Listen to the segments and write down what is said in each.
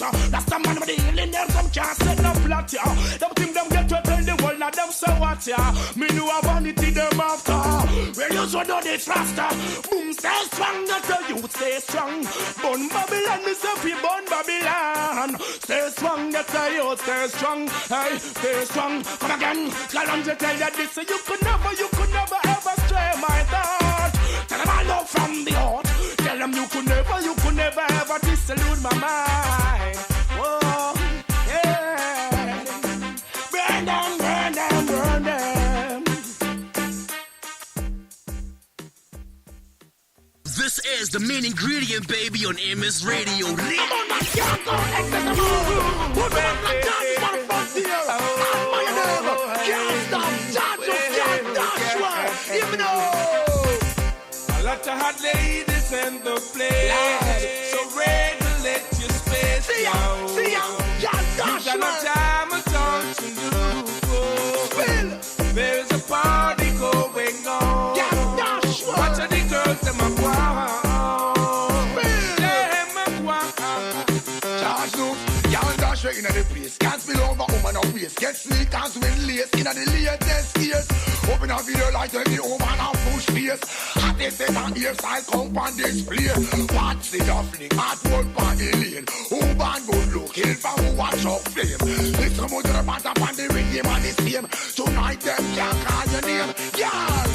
That's the man with the healing, them some can't set no plot, yeah. Them think them get to tell the world that them so what, yeah. Me know a vanity them after. Well, you should do this faster. Boom, stay strong, that's the youth stay strong. Bun Babylon, me say fi bun Babylon. Stay strong, that's the youth stay strong. Hey, stay strong. Come again, Kalonji tell you this, you could never ever stray my thought. Tell them I know from the heart. Tell them you could never ever disillude my mind. Whoa, yeah. Burn them, burn them, burn them. This is the main ingredient, baby, on MS Radio. Come on, man, can't go excess. Put them on the dance for the front here. Can't stop, can't dash one. Even though a lot of hot ladies in the place, so regulate your space. See ya, can't dash you got no time at all to lose. There's a party going on. Can't dash one. Watch the girls, them a go on. Charge loose, can't dash right in the place. Can't spill over woman or waist. Get sneakers with lace in the latest years. Open a video like every woman and push face. Hottest set and hairstyle come on display. What's the fling at one on the lane? Who ban good look, kill from who watch up flame. Listen more to the band up on the rhythm and the same. Tonight them can't call your name, girl.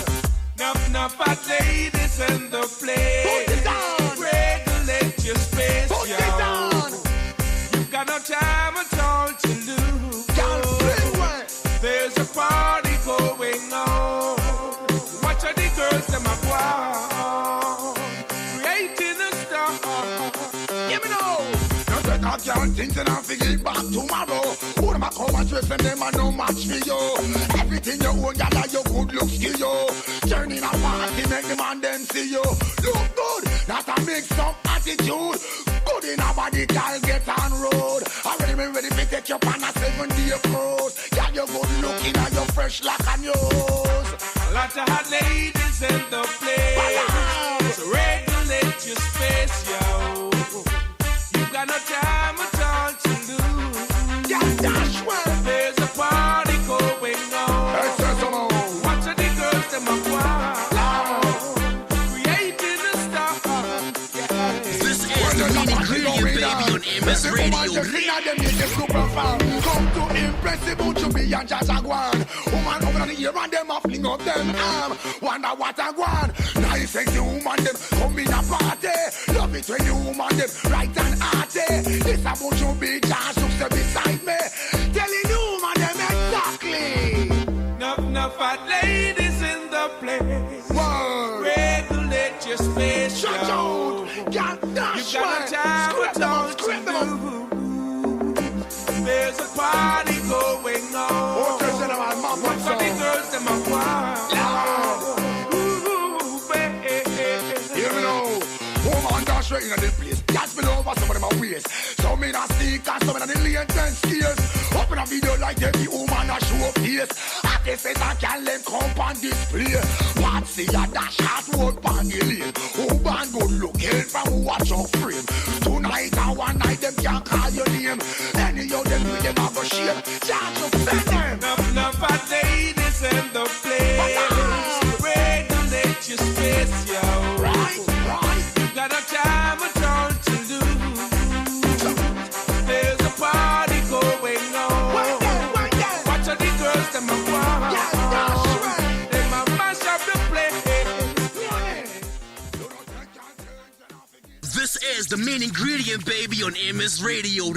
Enough hot ladies in the place. Put it down. Regulate your space, Put yo. it down. You've got no time at all to lose. Can't split way. There's a party going on. Watch how the girls them a go on. Creating a star. Give me now. You take a girl things and I forget back tomorrow. Who them a come and twist them a no match for you. Everything you own, you like your good looks to you. Turning a party, make the man them see you. Look good, not a mix up attitude. Good in a body, girl, get on road. Already me ready to take you on a 7-day cruise. Girl, you good looking and you fresh like a news. A lot of hot ladies in the place. So regulate your space, yo. You got no time at all to lose. Yeah, dash well. There's a party going on. Hey, say some more. Watch how the girls them a go on. Creating a star. Yeah. This is the main ingredient, baby, on MS Radio. Come to impressible to be a Jaguar. Woman over on the ear and them a fling up them arm. Wonder what I want. Nice sexy woman them come in a party. Love it when you woman them right and hearty. This about you be just to beside me. Telling you woman them exactly. Enough hot ladies in the place. Word. Regulate your space, Shut yo. out. Can't dash You got no time Script them at all up, script them up. to lose. There's a party going on. Oh, there's another man, Watch how the girls them a go on. Ooh, baby. Hear me now. Woman dash right in the place. Catch me over some of them a waist. Some in a sneakers, some in the latest gears. Open a video like every woman a show face. At the set a can let come on display. What's the dash hot word pan the lane? Who ban good look, help from who watch your frame. Tonight and one night them can't call your name. Any of them with them have a shape. Charge of them. Enough hot ladies in the place. Regulate your space, yo. Right. You got no time at all to lose. There's a party going on. Watch how the girls them a go on. Them a mash up the place. This is the main ingredient, baby, on MS Radio.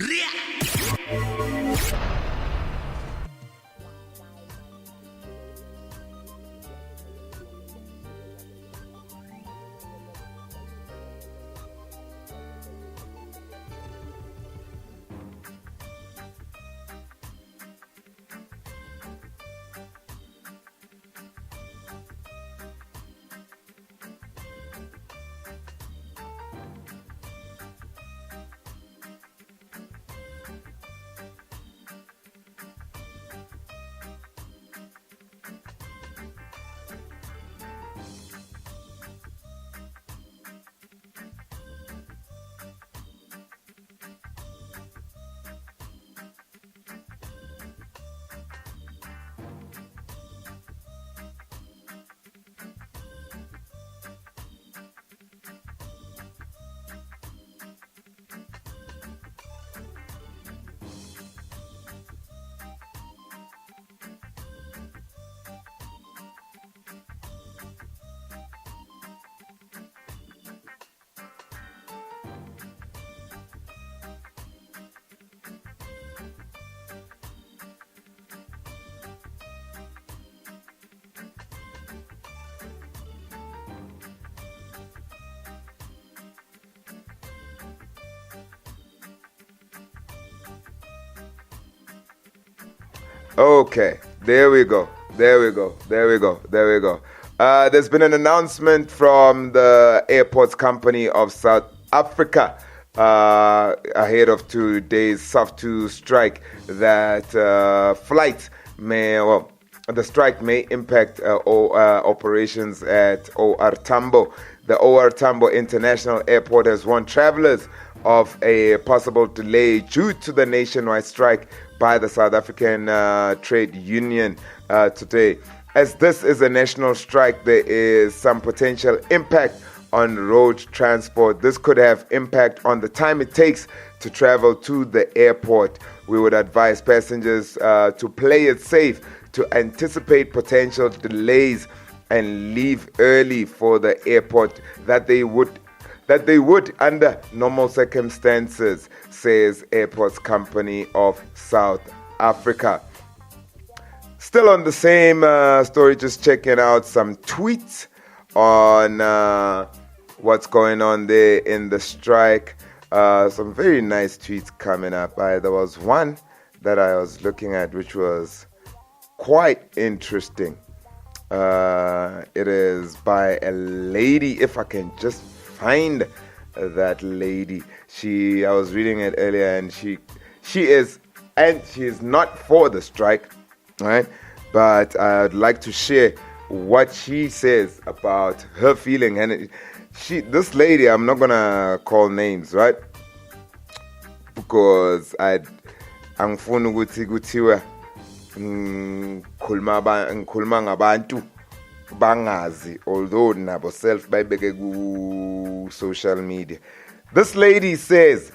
Okay, there we go. There's been an announcement from the Airports Company of South Africa ahead of today's SAFTU strike that the strike may impact operations at OR Tambo. The OR Tambo International Airport has warned travelers of a possible delay due to the nationwide strike by the South African Trade Union today. As this is a national strike, there is some potential impact on road transport. This could have impact on the time it takes to travel to the airport. We would advise passengers to play it safe, to anticipate potential delays and leave early for the airport that they would under normal circumstances, says Airports Company of South Africa. Still on the same story, just checking out some tweets on what's going on there in the strike. Some very nice tweets coming up. There was one that I was looking at which was quite interesting. It is by a lady, if I can just find that lady. I was reading it earlier, and she is not for the strike, right? But I'd like to share what she says about her feeling. And this lady, I'm not gonna call names, right? Because angifuni ukuthi kuthiwa ngikhuluma ngabantu bangazi, although nabo self bayibeke ku social media. This lady says,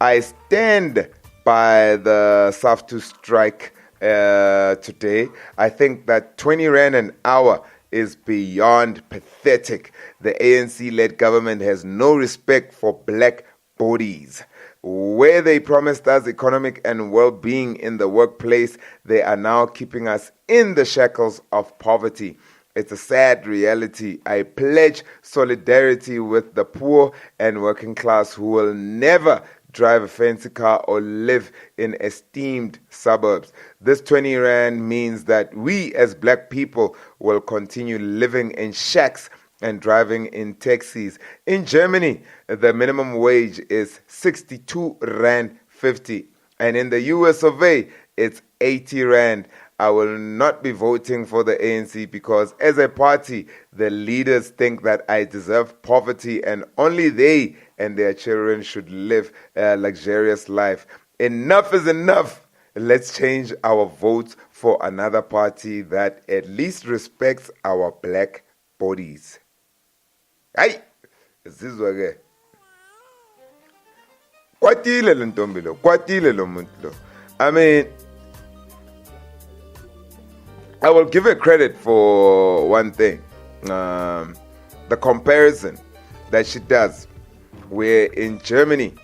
I stand by the SAFTU strike today. I think that 20 Rand an hour is beyond pathetic. The ANC-led government has no respect for black bodies. Where they promised us economic and well-being in the workplace, they are now keeping us in the shackles of poverty. It's a sad reality. I pledge solidarity with the poor and working class who will never drive a fancy car or live in esteemed suburbs. This 20 Rand means that we as black people will continue living in shacks and driving in taxis. In Germany, the minimum wage is 62 Rand 50. And in the US of A, it's 80 Rand. I will not be voting for the ANC because as a party, the leaders think that I deserve poverty and only they and their children should live a luxurious life. Enough is enough. Let's change our votes for another party that at least respects our black bodies. Hey, is this okay? Kwatile lo ntombi lo, kwatile lo muntu lo. I mean, I will give her credit for one thing. The comparison that she does, where in Germany,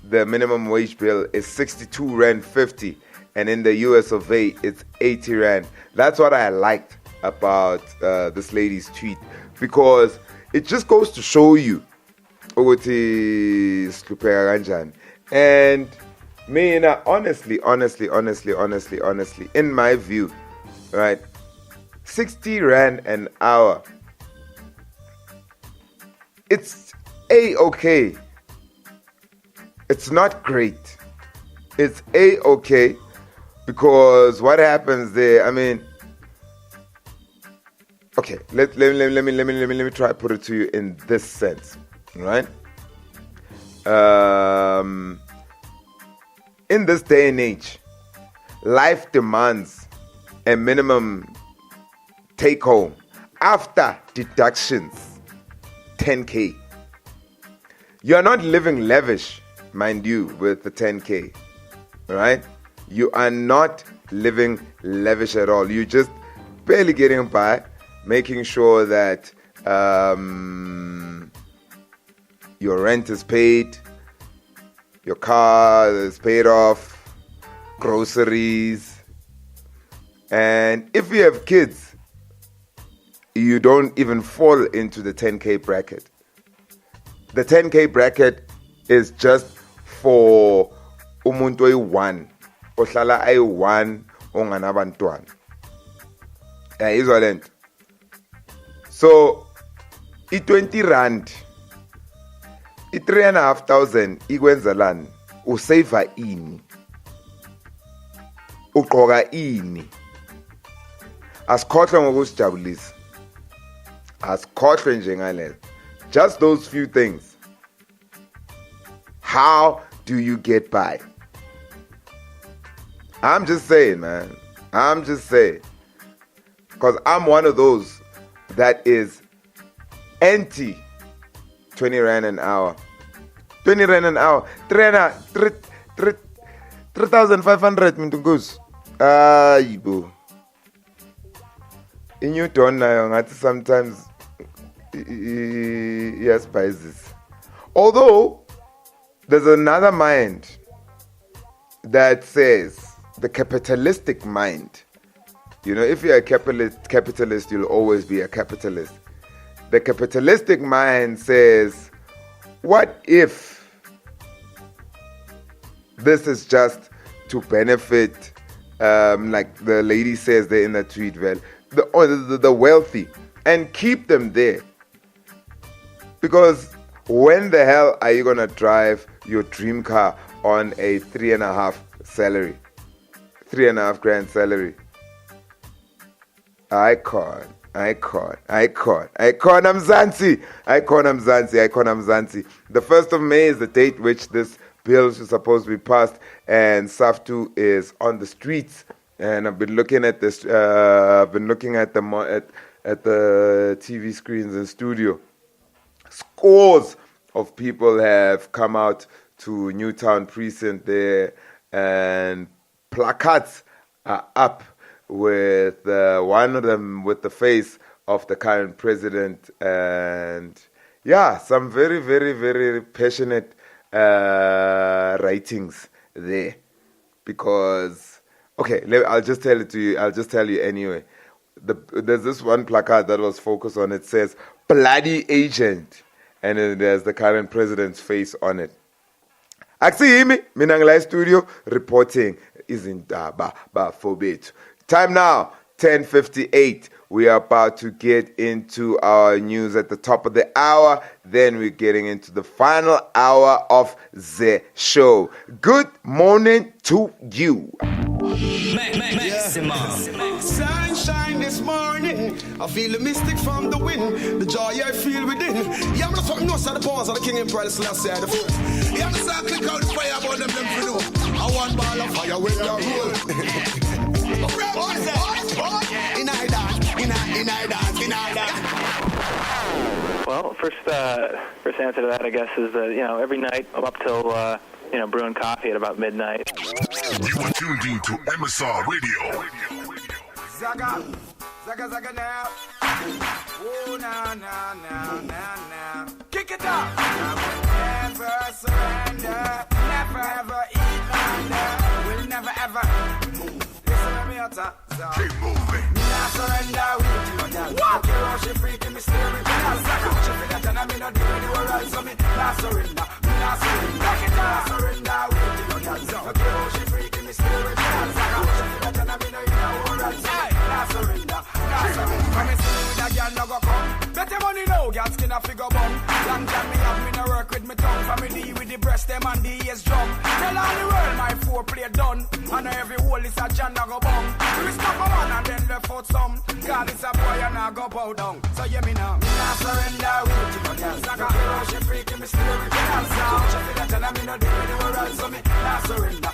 the minimum wage bill is 62 Rand 50, and in the US of A, it's 80 Rand. That's what I liked about this lady's tweet, because it just goes to show you ukuthi sihlupeka kanjani. And mina, honestly, in my view, right, 60 Rand an hour, it's A-okay. It's not great. It's A-okay, because what happens there, I mean, okay, let me try to put it to you in this sense, right? In this day and age, life demands a minimum take home after deductions 10K. You're not living lavish, mind you, with the 10K, right? You are not living lavish at all. You're just barely getting by, making sure that your rent is paid, your car is paid off, groceries. And if you have kids, you don't even fall into the 10K bracket. The 10K bracket is just for umuntu oyi-1, ohlala ayi-1, onganabantwana. Izwa lento. So i20 rand, i3,500 ikwenzelani? Usave ini? Ugqoka ini? Asikhohlwe ngokusijabulisa. Asikhohlwe nje ngale. Just those few things. How do you get by? I'm just saying, man. I'm just saying. Because I'm one of those that is anti 20 rand an hour. 20 rand an hour. 3,500 mintungus. Yibo. In you don't know, sometimes yes, buys this. Although there's another mind that says, the capitalistic mind. You know, if you're a capitalist, you'll always be a capitalist. The capitalistic mind says, what if this is just to benefit, like the lady says there in the tweet, well, the wealthy, and keep them there? Because when the hell are you going to drive your dream car on a 3.5 salary? 3.5 grand salary. Icon Mzansi. The 1st of May is the date which this bill is supposed to be passed, and SAFTU is on the streets. And I've been looking at this. I've been looking at the TV screens in studio. Scores of people have come out to Newtown Precinct there, and placards are up with one of them with the face of the current president, and yeah, some very, very, very passionate writings there. Because, okay, I'll just tell it to you. I'll just tell you anyway. There's this one placard that was focused on. It says "bloody agent," and there's the current president's face on it. Aksiyimi, mina ngila studio reporting izindaba bafowethu. Time now, 10:58. We are about to get into our news at the top of the hour. Then we're getting into the final hour of the show. Good morning to you. Sunshine this morning, I feel the mystic from the wind, the joy I feel within. Yeah, I'm not talking no side of the pawns of the King Emperor Selassie the first. Yeah, I'm just click out the fire about them for know. I want ball of fire with the roll. Well, first answer to that, I guess, is that, every night I'm up till, brewing coffee at about midnight. You are tuned in to MSR Radio. Zaga now. Oh, now. Kick it up. Never surrender. Never ever eat under. We'll never ever. Keep moving. Me not surrender with you. What? You know she freaking me steering. Me not sucker. She feel that and I me not do any world. So me not surrender. Me not surrender. Me not surrender with you. You know she freaking me steering. Me not sucker. She feel that and I me not do any world. So me not surrender. When me see with a girl no go come. Better money now, girl skin a figure bum. Long time me have me no work with me tongue. Family with the breast them and the ears drum. Tell all the world my foreplay done. And every hole is a jam no go bum. We stop a one and then left out some. God is a boy and I go bow down. So yeah me now. Me not surrender with you, girl. Saga, she freaking me still with the girl. She feel that and I me no do any world. So me not surrender.